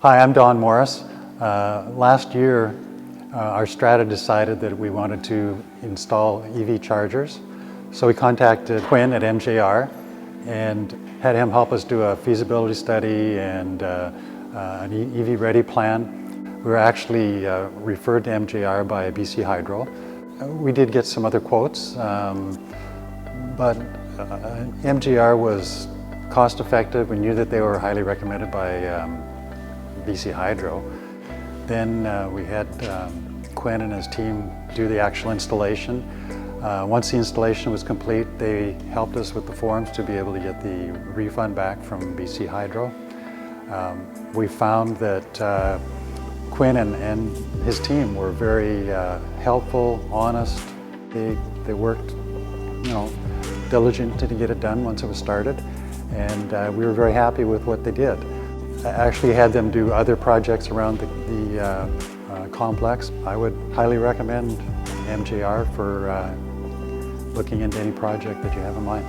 Hi, I'm Don Morris. Last year, our strata decided that we wanted to install EV chargers. So we contacted Quinn at MJR and had him help us do a feasibility study and an EV ready plan. We were actually referred to MJR by BC Hydro. We did get some other quotes, but MJR was cost effective. We knew that they were highly recommended by BC Hydro. Then we had Quinn and his team do the actual installation. Once the installation was complete, they helped us with the forms to be able to get the refund back from BC Hydro. We found that Quinn and his team were very helpful, honest. They worked, diligently to get it done once it was started, and we were very happy with what they did. I actually had them do other projects around the complex. I would highly recommend MJR for looking into any project that you have in mind.